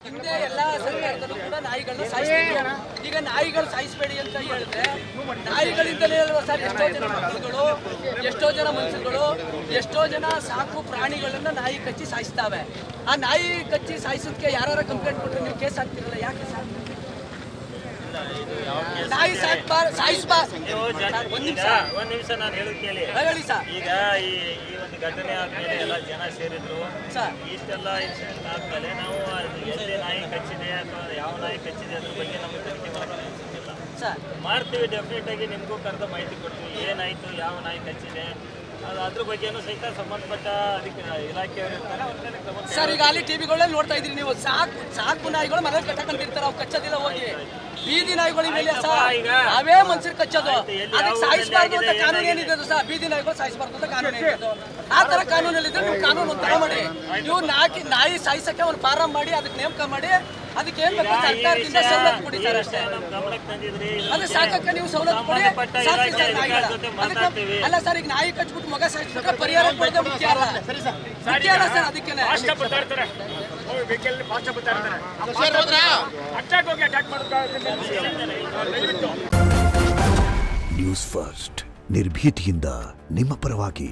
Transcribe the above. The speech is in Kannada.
ಹಿಂದೆ ಎಲ್ಲ ಸರ್ಕಾರದಲ್ಲೂ ಕೂಡ ನಾಯಿಗಳನ್ನ ಸಾಯಿಸ್ತಿದ್ರು. ಈಗ ನಾಯಿಗಳು ಸಾಯಿಸಬೇಡಿ ಅಂತ ಹೇಳಿದ್ರೆ ನಾಯಿಗಳಿಂದಲೇ ಅಲ್ವಾ ಸರ್ ಎಷ್ಟೋ ಜನ ಮಕ್ಕಳುಗಳು, ಎಷ್ಟೋ ಜನ ಮನುಷ್ಯರುಗಳು, ಎಷ್ಟೋ ಜನ ಸಾಕು ಪ್ರಾಣಿಗಳನ್ನ ನಾಯಿ ಕಚ್ಚಿ ಸಾಯಿಸ್ತಾವೆ. ಆ ನಾಯಿ ಕಚ್ಚಿ ಸಾಯಿಸೋದಕ್ಕೆ ಯಾರು ಕಂಪ್ಲೇಂಟ್ ಕೊಟ್ಟರೆ ನೀವು ಕೇಸ್ ಹಾಕ್ತಿರಲ್ಲ, ಯಾಕೆ ಸರ್? ನಾಯಿ ಸಾಯಿಸಬಾರ್ದು. ಒಂದ್ ನಿಮಿಷ ನಾನು ಹೇಳೋದು ಕೇಳಿ. ಹೇಳಿ ಸರ್. ಈಗ ಈ ಒಂದು ಘಟನೆ ಆದ್ಮೇಲೆ ಎಲ್ಲ ಜನ ಸೇರಿದ್ರು. ಇಷ್ಟೆಲ್ಲ ಇನ್ಸಿಡೆಂಟ್ ಆದ್ಮೇಲೆ ನಾವು ಎಲ್ಲಿ ನಾಯಿ ಕಚ್ಚಿದೆ ಅಥವಾ ಯಾವ ನಾಯಿ ಕಚ್ಚಿದೆ ಅದ್ರ ಬಗ್ಗೆ ನಮ್ಗೆ ತನಿಖೆ ಮಾಡೋದು ಅನ್ಸುತ್ತಿಲ್ಲ. ಮಾಡ್ತೀವಿ, ಡೆಫಿನೆಟ್ ಆಗಿ ನಿಮಗೂ ಕರೆದ ಮಾಹಿತಿ ಕೊಡ್ತೀವಿ. ಏನಾಯ್ತು, ಯಾವ ನಾಯಿ ಕಚ್ಚಿದೆ ಅದ್ರ ಬಗ್ಗೆನೂ ಸಹಿತ ಸಂಬಂಧಪಟ್ಟ ಅದಕ್ಕೆ ಇಲಾಖೆಯವರು ಇರ್ತಾರೆ, ಅವ್ರ ಮೇಲೆ ಕ್ರಮ. ಸರ್ ಈಗ ಅಲ್ಲಿ ಟಿವಿಗಳೇ ನೋಡ್ತಾ ಇದ್ರಿ ನೀವು, ಸಾಕು ನಾಯಿಗಳು ಮನೇಲಿ ಕಟ್ಟಕಂತಿರ್ತಾರೆ, ಅವು ಕಚ್ಚೋದಿಲ್ಲ. ಹೋಗಿ ಬೀದಿ ನಾಯಿಗಳ ಮೇಲೆ ಅವೇ ಮನುಷ್ಯರು ಕಚ್ಚೋದು. ಅದಕ್ಕೆ ಸಾಯಿಸಬಾರ್ದು ಅಂತ ಕಾನೂನು ಏನಿದೆ ಸರ್? ಬೀದಿ ನಾಯಿಗಳು ಸಾಯಿಸಬಾರ್ದು ಅಂತ ಕಾನೂನು ಏನಿದೆ? ಆ ತರ ಕಾನೂನಲ್ಲಿದ್ರೆ ನೀವು ಕಾನೂನು ಉತ್ತರ ಮಾಡಿ. ನೀವು ನಾಯಿ ಸಾಯಿಸಕ್ಕೆ ಒಂದು ಫಾರಂ ಮಾಡಿ ಅದಕ್ಕೆ ನೇಮಕ ಮಾಡಿ ಅದಕ್ಕೆ ಏನ್ ಬೇಕು ಸರ್ಕಾರದಿಂದ ಸವಲತ್ತು ಕೊಡಿ ಸರ್ ಅಷ್ಟೇ. ಅದು ಸಾಕಕ್ಕೆ ನೀವು ಸವಲತ್ತು ಕೊಡಿ, ಸಾಕಿ ಸರ್ ನಾಯಿಗಳ. ಅಲ್ಲ ಸರ್, ಈಗ ನಾಯಿ ಕಚ್ಬಿಟ್ಟು ಮಗ ಸಾಯಿಸ್ಬಿಟ್ರೆ ಪರಿಹಾರ ಕೊಡೋದೇ ಮುಖ್ಯ ಅಲ್ಲ, ಮುಖ್ಯ ಅಲ್ಲ ಸರ್. ಅದಕ್ಕೆ ನ್ಯೂಸ್ ಫಸ್ಟ್ ನಿರ್ಭೀತಿಯಿಂದ ನಿಮ್ಮ ಪರವಾಗಿ.